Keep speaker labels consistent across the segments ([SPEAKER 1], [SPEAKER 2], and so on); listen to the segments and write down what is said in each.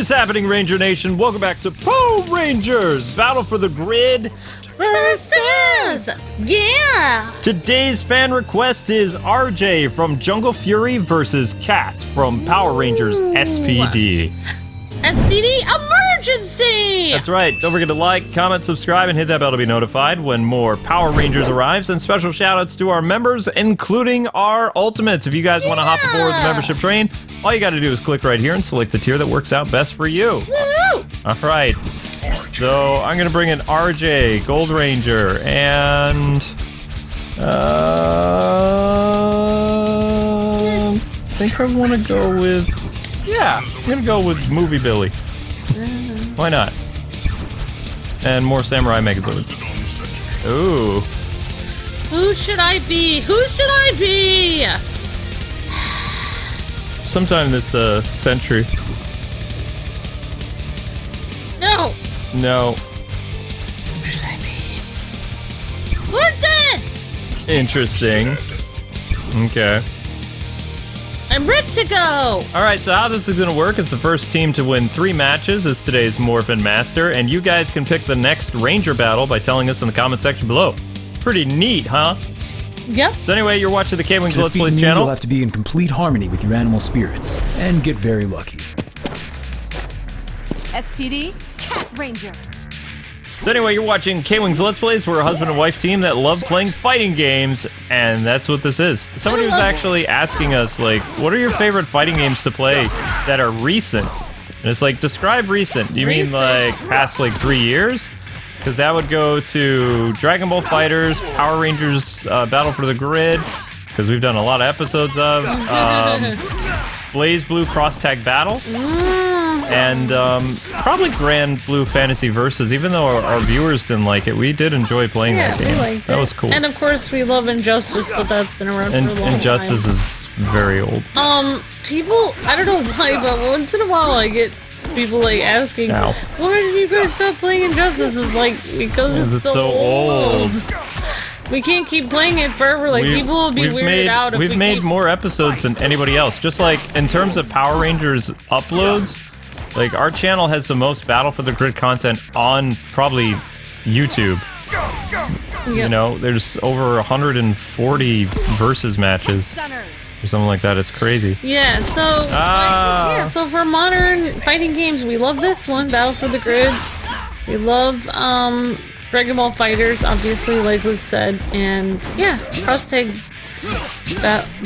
[SPEAKER 1] is happening, Ranger Nation? Welcome back to Power Rangers Battle for the Grid
[SPEAKER 2] versus. Yeah.
[SPEAKER 1] Today's fan request is RJ from Jungle Fury versus Cat from Power Rangers SPD.
[SPEAKER 2] SPD emergency!
[SPEAKER 1] That's right. Don't forget to like, comment, subscribe, and hit that bell to be notified when more Power Rangers arrives. And special shout-outs to our members, including our Ultimates. If you guys want to hop aboard the membership train, all you got to do is click right here and select the tier that works out best for you.
[SPEAKER 2] Woo!
[SPEAKER 1] All right. So I'm going to bring in RJ, Gold Ranger, and... I think I want to go with... Yeah, I'm gonna go with Movie Billy. Why not? And more Samurai Megazord. Ooh.
[SPEAKER 2] Who should I be? Who should I be?
[SPEAKER 1] Sometime this century.
[SPEAKER 2] No.
[SPEAKER 1] No.
[SPEAKER 2] Who should I be? Lordson!
[SPEAKER 1] Interesting. Okay.
[SPEAKER 2] I'm ready to go!
[SPEAKER 1] Alright, so how this is gonna work is the first team to win 3 matches is today's Morphin Master, and you guys can pick the next Ranger battle by telling us in the comment section below. Pretty neat, huh?
[SPEAKER 2] Yep.
[SPEAKER 1] So anyway, you're watching the K-Wings Let's Plays
[SPEAKER 3] me,
[SPEAKER 1] channel.
[SPEAKER 3] You'll have to be in complete harmony with your animal spirits, and get very lucky.
[SPEAKER 4] SPD, Cat Ranger.
[SPEAKER 1] So anyway, you're watching K-Wings Let's Plays. We're a husband and wife team that love playing fighting games, and that's what this is. Somebody was actually asking us, like, what are your favorite fighting games to play that are recent? And it's like, describe recent. Do you mean like past like 3 years? Because that would go to Dragon Ball FighterZ, Power Rangers Battle for the Grid, because we've done a lot of episodes of, Blaze Blue Cross Tag Battle. And probably Grand Blue Fantasy Versus. Even though our viewers didn't like it, we did enjoy playing that game.
[SPEAKER 2] We liked it.
[SPEAKER 1] That was cool.
[SPEAKER 2] And of course, we love Injustice, but that's been around for a long time.
[SPEAKER 1] Injustice is very old.
[SPEAKER 2] People, I don't know why, but once in a while I get people like asking, why did you guys stop playing Injustice? It's like, because it's so old. We can't keep playing it forever. Like, people will be weirded out if
[SPEAKER 1] we've made more episodes than anybody else. Just like in terms of Power Rangers uploads, like our channel has the most Battle for the Grid content on probably YouTube.
[SPEAKER 2] Yep.
[SPEAKER 1] You know, there's over 140 versus matches or something like that. It's crazy.
[SPEAKER 2] Yeah, so so for modern fighting games, we love this one, Battle for the Grid. We love Dragon Ball FighterZ, obviously, like Luke said, and yeah, Cross Tag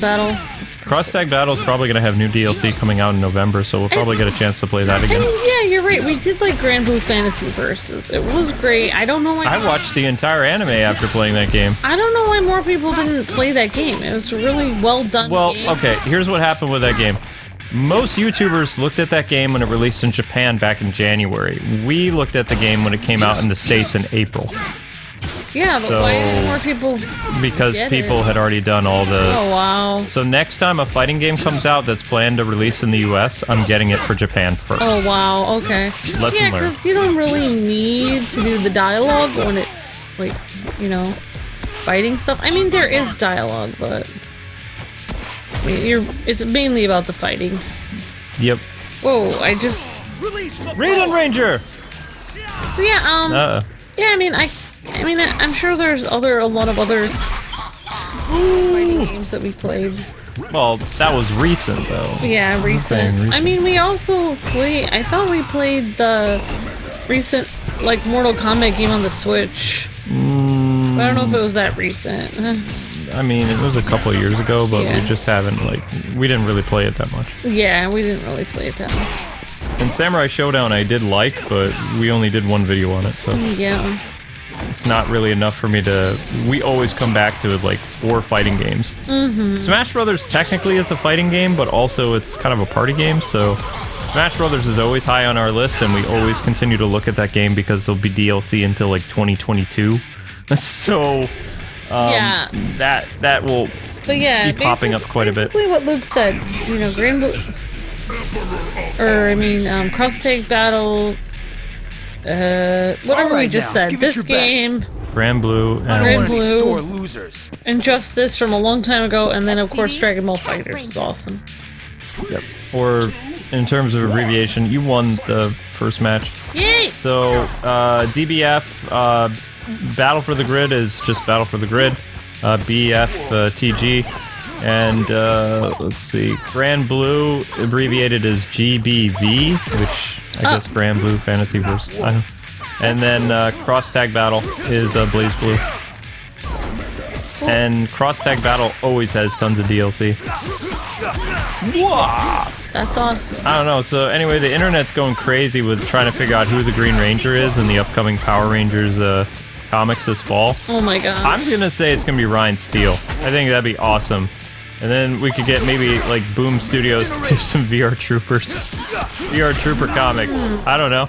[SPEAKER 2] Battle.
[SPEAKER 1] Cross Tag Battle is probably going to have new DLC coming out in November, so we'll probably get a chance to play that again.
[SPEAKER 2] And yeah, you're right. We did like Grand Blue Fantasy Versus. It was great. I don't know why.
[SPEAKER 1] I watched the entire anime after playing that game.
[SPEAKER 2] I don't know why more people didn't play that game. It was a really well done.
[SPEAKER 1] Well,
[SPEAKER 2] game.
[SPEAKER 1] okay. Here's what happened with that game. Most YouTubers looked at that game when it released in Japan back in January. We looked at the game when it came out in the States in April.
[SPEAKER 2] Yeah, but why didn't more people?
[SPEAKER 1] Because people had already done all the...
[SPEAKER 2] Oh, wow.
[SPEAKER 1] So next time a fighting game comes out that's planned to release in the US, I'm getting it for Japan first.
[SPEAKER 2] Oh, wow, okay.
[SPEAKER 1] Lesson learned.
[SPEAKER 2] Yeah, because you don't really need to do the dialogue when it's, like, you know, fighting stuff. I mean, there is dialogue, but... it's mainly about the fighting.
[SPEAKER 1] Yep.
[SPEAKER 2] Whoa, I just...
[SPEAKER 1] Raiden Ranger!
[SPEAKER 2] So yeah, yeah, I mean, I'm sure there's a lot of other fighting games that we played.
[SPEAKER 1] Well, that was recent, though.
[SPEAKER 2] Yeah, recent. I mean, we also I thought we played the recent, like, Mortal Kombat game on the Switch. I don't know if it was that recent.
[SPEAKER 1] I mean, it was a couple of years ago, but we just haven't, like, we didn't really play it that much.
[SPEAKER 2] Yeah, we didn't really play it that much.
[SPEAKER 1] And Samurai Showdown I did like, but we only did one video on it, so...
[SPEAKER 2] Yeah.
[SPEAKER 1] It's not really enough for me to... We always come back to, like, 4 fighting games. Smash Brothers technically is a fighting game, but also it's kind of a party game, so... Smash Brothers is always high on our list, and we always continue to look at that game because there'll be DLC until, like, 2022. So...
[SPEAKER 2] yeah.
[SPEAKER 1] That will be popping up quite a bit.
[SPEAKER 2] Basically what Luke said, you know, Grand Blue... Cross Tag Battle... whatever we just said. This game...
[SPEAKER 1] Grand Blue and...
[SPEAKER 2] Grand Blue, sore losers. Injustice from a long time ago, and then of course Dragon Ball FighterZ is awesome.
[SPEAKER 1] Yep. Or in terms of abbreviation. You won the first match.
[SPEAKER 2] Yay!
[SPEAKER 1] So, DBF, Battle for the Grid is just Battle for the Grid. BFTG. And, let's see, Grand Blue, abbreviated as GBV, which I guess Grand Blue Fantasy Verse. I don't know. And then, Cross Tag Battle is Blaze Blue. And Cross Tag Battle always has tons of DLC. Whoa!
[SPEAKER 2] That's awesome.
[SPEAKER 1] I don't know. So anyway, the internet's going crazy with trying to figure out who the Green Ranger is in the upcoming Power Rangers comics this fall.
[SPEAKER 2] Oh my god.
[SPEAKER 1] I'm gonna say it's gonna be Ryan Steele. I think that'd be awesome. And then we could get maybe like Boom Studios to do some VR Troopers, VR Trooper comics. I don't know.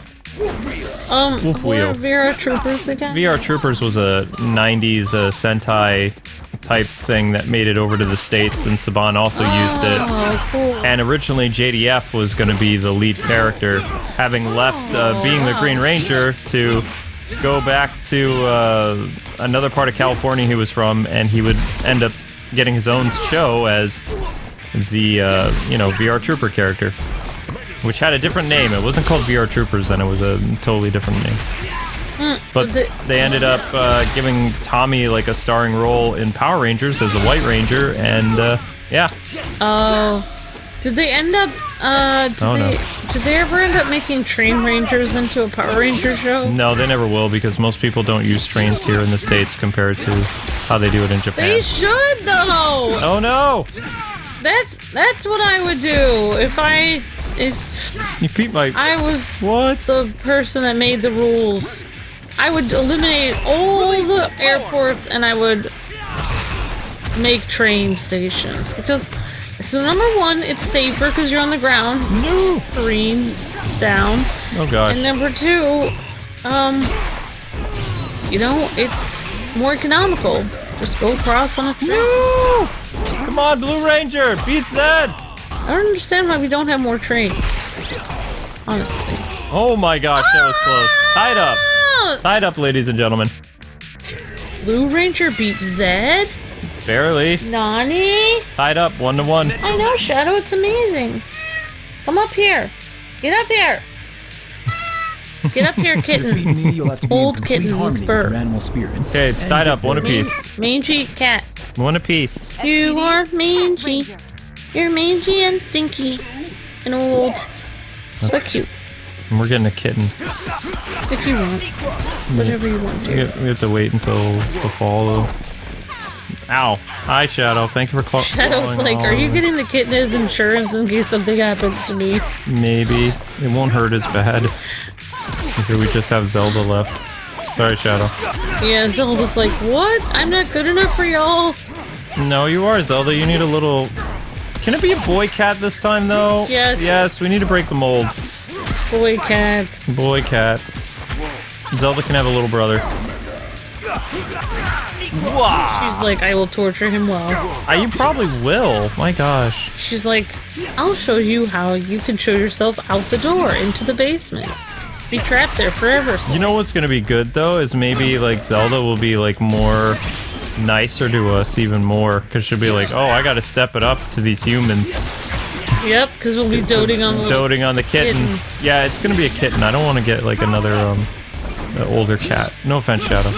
[SPEAKER 1] Wolf
[SPEAKER 2] what
[SPEAKER 1] Wheel.
[SPEAKER 2] are VR Troopers again?
[SPEAKER 1] VR Troopers was a 90s Sentai type thing that made it over to the States, and Saban also used it.
[SPEAKER 2] Oh, cool.
[SPEAKER 1] And originally JDF was going to be the lead character, having left being the Green Ranger to go back to another part of California he was from, and he would end up getting his own show as the, VR Trooper character. Which had a different name. It wasn't called VR Troopers then, it was a totally different name. But they ended up giving Tommy like a starring role in Power Rangers as a White Ranger, and yeah.
[SPEAKER 2] Oh. Did they end up, did they ever end up making Train Rangers into a Power Ranger show?
[SPEAKER 1] No, they never will, because most people don't use trains here in the States compared to how they do it in Japan.
[SPEAKER 2] They should though!
[SPEAKER 1] Oh no!
[SPEAKER 2] That's what I would do if
[SPEAKER 1] You beat my...
[SPEAKER 2] I was
[SPEAKER 1] What?
[SPEAKER 2] the person that made the rules. I would eliminate all the airports and I would make train stations. Because, so number one, it's safer because you're on the ground.
[SPEAKER 1] No!
[SPEAKER 2] Green, down.
[SPEAKER 1] Oh gosh.
[SPEAKER 2] And number two, it's more economical. Just go across on a train.
[SPEAKER 1] No! Come on, Blue Ranger! Beat Zed!
[SPEAKER 2] I don't understand why we don't have more trains. Honestly.
[SPEAKER 1] Oh my gosh, that was close. Tied up.
[SPEAKER 2] Ah!
[SPEAKER 1] Tied up, ladies and gentlemen.
[SPEAKER 2] Blue Ranger beat Zed?
[SPEAKER 1] Barely.
[SPEAKER 2] Nani?
[SPEAKER 1] Tied up, 1-1.
[SPEAKER 2] I know, Shadow, it's amazing. Come up here. Get up here. Get up here, kitten.
[SPEAKER 3] Defeating me, you'll have to be in
[SPEAKER 2] Old
[SPEAKER 3] complete
[SPEAKER 2] kitten with
[SPEAKER 3] harmony
[SPEAKER 2] fur.
[SPEAKER 3] with your animal spirits.
[SPEAKER 1] Okay, it's
[SPEAKER 3] and
[SPEAKER 1] tied
[SPEAKER 3] get
[SPEAKER 1] up, one
[SPEAKER 3] fit.
[SPEAKER 1] apiece.
[SPEAKER 2] Mangy cat.
[SPEAKER 1] One apiece.
[SPEAKER 2] You are mangy. You're mangy and stinky. And old. So cute.
[SPEAKER 1] And we're getting a kitten.
[SPEAKER 2] If you want. Whatever you want
[SPEAKER 1] We
[SPEAKER 2] to.
[SPEAKER 1] have to wait until the fall, though. Ow. Hi, Shadow. Thank you for
[SPEAKER 2] Shadow's like, are you getting the kitten as insurance in case something happens to me?
[SPEAKER 1] Maybe. It won't hurt as bad. Okay, we just have Zelda left. Sorry, Shadow.
[SPEAKER 2] Yeah, Zelda's like, what? I'm not good enough for y'all.
[SPEAKER 1] No, you are, Zelda. You need a little... Can it be a boy cat this time, though?
[SPEAKER 2] Yes.
[SPEAKER 1] Yes, we need to break the mold.
[SPEAKER 2] Boy cats.
[SPEAKER 1] Boy cat. Zelda can have a little brother. Wow.
[SPEAKER 2] She's like, I will torture him well.
[SPEAKER 1] You probably will. My gosh.
[SPEAKER 2] She's like, I'll show you how you can show yourself out the door into the basement. Be trapped there forever. So.
[SPEAKER 1] You know what's gonna be good, though, is maybe, like, Zelda will be, like, more nicer to us even more. Because she'll be like, oh, I gotta step it up to these humans.
[SPEAKER 2] Yep, because we'll be doting on
[SPEAKER 1] the kitten. Yeah, it's gonna be a kitten. I don't want to get, like, another, older cat. No offense, Shadow.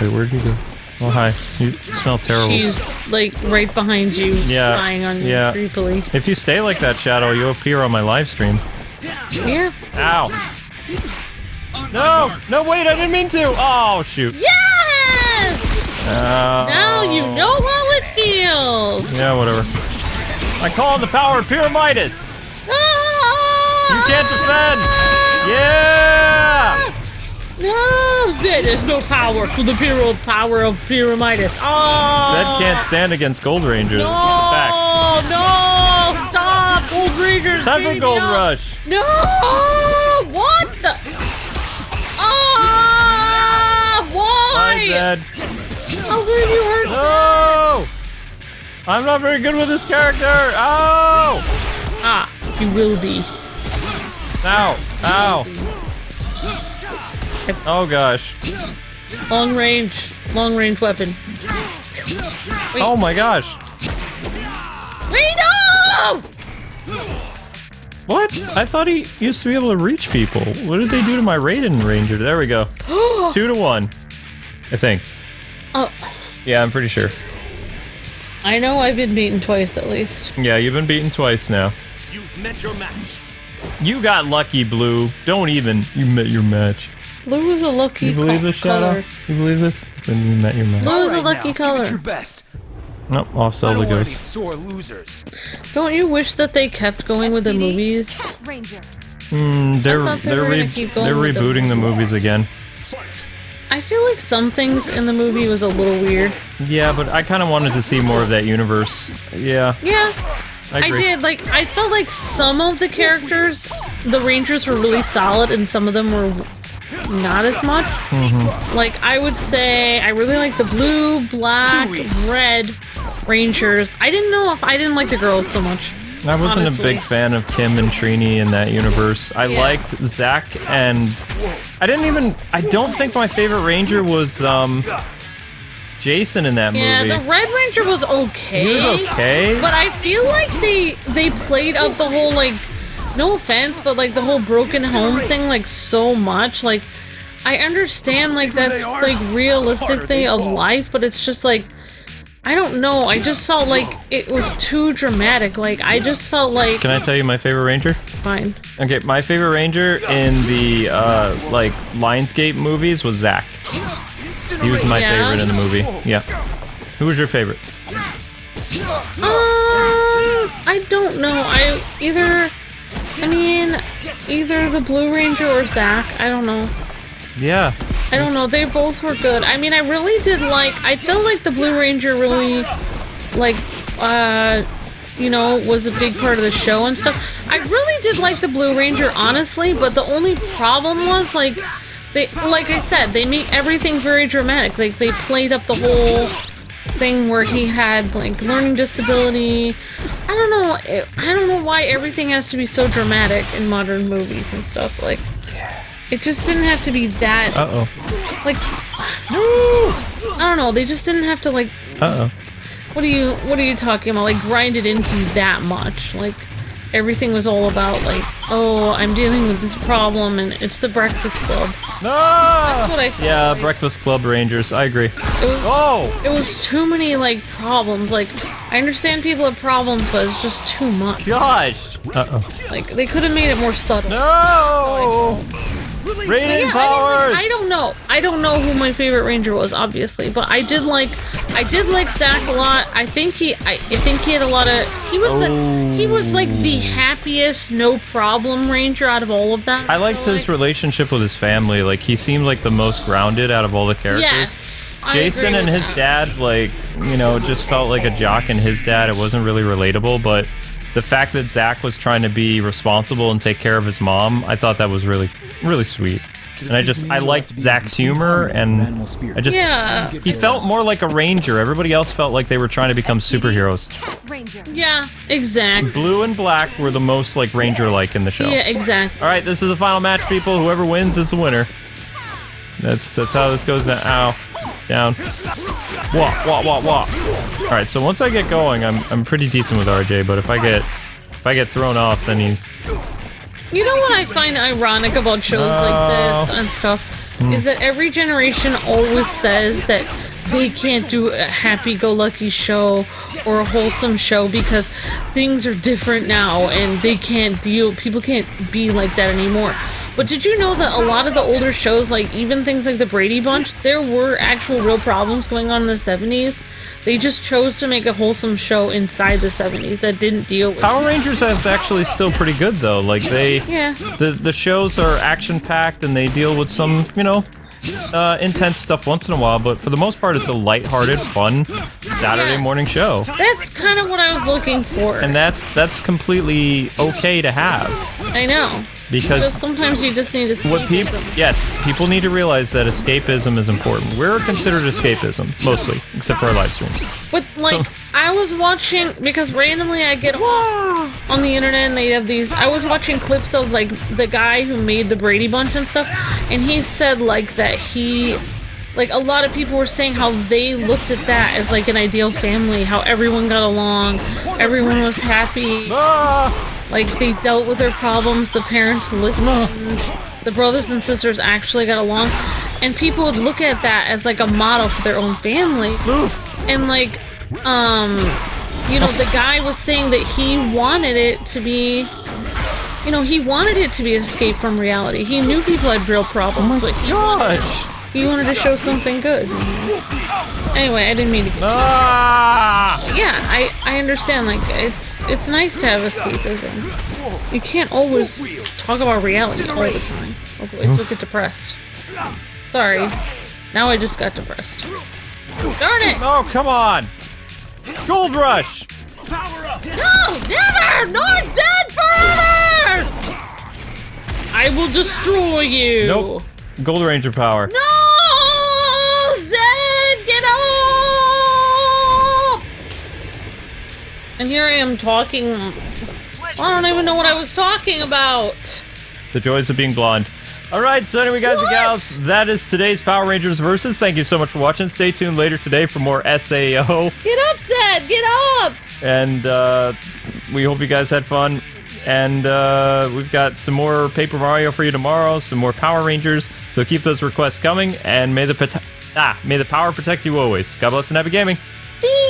[SPEAKER 1] Wait, where'd you go? Oh, hi. You smell terrible.
[SPEAKER 2] She's, like, right behind you, spying on you creepily.
[SPEAKER 1] If you stay like that, Shadow, you'll appear on my live stream.
[SPEAKER 2] Yeah.
[SPEAKER 1] Ow. No! No, wait, I didn't mean to! Oh, shoot.
[SPEAKER 2] Yes! Now you know how it feels!
[SPEAKER 1] Yeah, whatever. I call on the power of Pyramidas!
[SPEAKER 2] Ah!
[SPEAKER 1] You can't defend! Yeah!
[SPEAKER 2] No! There's no power for the power of Pyramidas. Oh!
[SPEAKER 1] Zed can't stand against Gold Rangers.
[SPEAKER 2] No!
[SPEAKER 1] Back.
[SPEAKER 2] No! Stop! Gold Rangers!
[SPEAKER 1] Time for Gold Rush!
[SPEAKER 2] No! What the? Ah! Why?
[SPEAKER 1] Hi, Zed.
[SPEAKER 2] How could you hurt
[SPEAKER 1] No! I'm not very good with this character! Oh!
[SPEAKER 2] Ah, you will be.
[SPEAKER 1] Ow! Ow! Oh gosh.
[SPEAKER 2] Long range weapon. Wait.
[SPEAKER 1] Oh my gosh.
[SPEAKER 2] Wait, no!
[SPEAKER 1] What? I thought he used to be able to reach people. What did they do to my Raiden Ranger? There we go. 2-1. I think.
[SPEAKER 2] Oh.
[SPEAKER 1] Yeah, I'm pretty sure.
[SPEAKER 2] I know I've been beaten twice at least.
[SPEAKER 1] Yeah, you've been beaten twice now.
[SPEAKER 5] You've met your match.
[SPEAKER 1] You got lucky, Blue. Don't even. You met your match.
[SPEAKER 2] Blue is a lucky
[SPEAKER 1] You believe this, Shadow?
[SPEAKER 2] color.
[SPEAKER 1] You believe this? Then you met your match.
[SPEAKER 2] Blue is a lucky color.
[SPEAKER 3] Give it your best.
[SPEAKER 1] Nope, off Zelda goes.
[SPEAKER 3] Sore losers.
[SPEAKER 2] Don't you wish that they kept going with the movies?
[SPEAKER 4] Cat Ranger.
[SPEAKER 1] They're
[SPEAKER 2] thought they were gonna keep going with them.
[SPEAKER 1] rebooting the movies again.
[SPEAKER 2] I feel like some things in the movie was a little weird.
[SPEAKER 1] Yeah, but I kind of wanted to see more of that universe. Yeah,
[SPEAKER 2] Yeah,
[SPEAKER 1] I
[SPEAKER 2] I
[SPEAKER 1] agree.
[SPEAKER 2] did. Like, I felt like some of the characters, the Rangers were really solid, and some of them were not as much. Like, I would say I really like the blue, black, red Rangers. I didn't like the girls so much.
[SPEAKER 1] I wasn't
[SPEAKER 2] honestly.
[SPEAKER 1] a big fan of Kim and Trini in that universe. I
[SPEAKER 2] Yeah.
[SPEAKER 1] liked Zack and I don't think my favorite Ranger was Jason in that
[SPEAKER 2] Yeah,
[SPEAKER 1] movie.
[SPEAKER 2] the Red Ranger was okay.
[SPEAKER 1] He was okay.
[SPEAKER 2] But I feel like they played up the whole, like, no offense, but like the whole broken home thing like so much. Like, I understand like that's like realistic thing of life, but it's just like, I don't know. I just felt like it was too dramatic. Like, I just felt like
[SPEAKER 1] Can I tell you my favorite Ranger?
[SPEAKER 2] fine.
[SPEAKER 1] Okay, my favorite Ranger in the like Lionsgate movies was Zack. He was my
[SPEAKER 2] Yeah?
[SPEAKER 1] favorite in the movie. Yeah. Who was your favorite?
[SPEAKER 2] I don't know. Either the Blue Ranger or Zack. I don't know.
[SPEAKER 1] Yeah.
[SPEAKER 2] I don't know. They both were good. I mean, I really did like. I felt like the Blue Ranger really, like, you know, was a big part of the show and stuff. I really did like the Blue Ranger, honestly. But the only problem was like, like I said, they made everything very dramatic. Like, they played up the whole thing where he had like learning disability. I don't know. I don't know why everything has to be so dramatic in modern movies and stuff. Like, it just didn't have to be that. Like, I don't know. They just didn't have to like. What are you talking about? Like, grind it into you that much? Like, everything was all about like, oh, I'm dealing with this problem, and it's the Breakfast Club.
[SPEAKER 1] No!
[SPEAKER 2] That's what I felt
[SPEAKER 1] Yeah,
[SPEAKER 2] like.
[SPEAKER 1] Breakfast Club Rangers. I agree.
[SPEAKER 2] It was too many like problems. Like, I understand people have problems, but it's just too much.
[SPEAKER 1] Gosh!
[SPEAKER 2] Like, they could have made it more subtle.
[SPEAKER 1] No!
[SPEAKER 2] But
[SPEAKER 1] Raiden
[SPEAKER 2] yeah,
[SPEAKER 1] powers!
[SPEAKER 2] I don't know. I don't know who my favorite Ranger was, obviously, but I did like Zack a lot. I think he had a lot of. He was like the happiest, no problem Ranger out of all of them.
[SPEAKER 1] I liked his relationship with his family. Like, he seemed like the most grounded out of all the characters.
[SPEAKER 2] Yes. I
[SPEAKER 1] Jason
[SPEAKER 2] agree
[SPEAKER 1] and
[SPEAKER 2] with
[SPEAKER 1] his
[SPEAKER 2] that.
[SPEAKER 1] dad, like, you know, just felt like a jock and his dad. It wasn't really relatable, but the fact that Zack was trying to be responsible and take care of his mom, I thought that was really, really sweet. And I liked Zack's humor, and
[SPEAKER 2] Yeah.
[SPEAKER 1] he felt more like a ranger. Everybody else felt like they were trying to become superheroes.
[SPEAKER 4] Cat Ranger.
[SPEAKER 2] Yeah, exactly.
[SPEAKER 1] Blue and black were the most like ranger-like in the show.
[SPEAKER 2] Yeah, exactly.
[SPEAKER 1] All right, this is the final match, people. Whoever wins is the winner. That's how this goes down. Ow. Down. Wah, wah, wah, wah. All right, so once I get going, I'm pretty decent with RJ, but if I get thrown off, then he's...
[SPEAKER 2] You know what I find ironic about shows like this and stuff is that every generation always says that they can't do a happy-go-lucky show or a wholesome show because things are different now and people can't be like that anymore. But did you know that a lot of the older shows, like even things like the Brady Bunch, there were actual real problems going on in the 70s? They just chose to make a wholesome show inside the 70s that didn't deal with
[SPEAKER 1] Power Rangers is actually still pretty good, though. Like,
[SPEAKER 2] Yeah.
[SPEAKER 1] the shows are action-packed and they deal with some, you know, intense stuff once in a while, but for the most part, it's a lighthearted, fun Saturday
[SPEAKER 2] Yeah.
[SPEAKER 1] morning show.
[SPEAKER 2] That's kind of what I was looking for.
[SPEAKER 1] And that's completely okay to have.
[SPEAKER 2] I know.
[SPEAKER 1] Because
[SPEAKER 2] sometimes you just need to
[SPEAKER 1] what people need to realize that escapism is important. We're considered escapism, mostly, except for our live streams.
[SPEAKER 2] But, like, I was watching, because randomly I get on the internet and they have these, I was watching clips of, like, the guy who made the Brady Bunch and stuff, and he said, like, that like, a lot of people were saying how they looked at that as, like, an ideal family, how everyone got along, everyone was happy. Like, they dealt with their problems, the parents listened, the brothers and sisters actually got along, and people would look at that as like a model for their own family. And like, you know, the guy was saying that he wanted it to be, you know, he wanted it to be an escape from reality. He knew people had real problems, but he wanted to show something good. Anyway, I didn't mean to get yeah, I understand, like, it's nice to have escapism. You can't always talk about reality all the time. Otherwise you'll get depressed. Sorry. Now I just got depressed. Darn it!
[SPEAKER 1] Oh, come on! Gold Rush!
[SPEAKER 5] Power up!
[SPEAKER 2] No! Never! Not dead forever! I will destroy you!
[SPEAKER 1] Nope. Gold Ranger power.
[SPEAKER 2] No! Zed! Get up! And here I am talking... I don't even know what I was talking about.
[SPEAKER 1] The joys of being blonde. Alright, so anyway, guys and gals, that is today's Power Rangers Versus. Thank you so much for watching. Stay tuned later today for more SAO.
[SPEAKER 2] Get up, Zed! Get up!
[SPEAKER 1] And we hope you guys had fun. And we've got some more Paper Mario for you tomorrow, some more Power Rangers. So keep those requests coming, and may the power protect you always. God bless and happy gaming.
[SPEAKER 2] See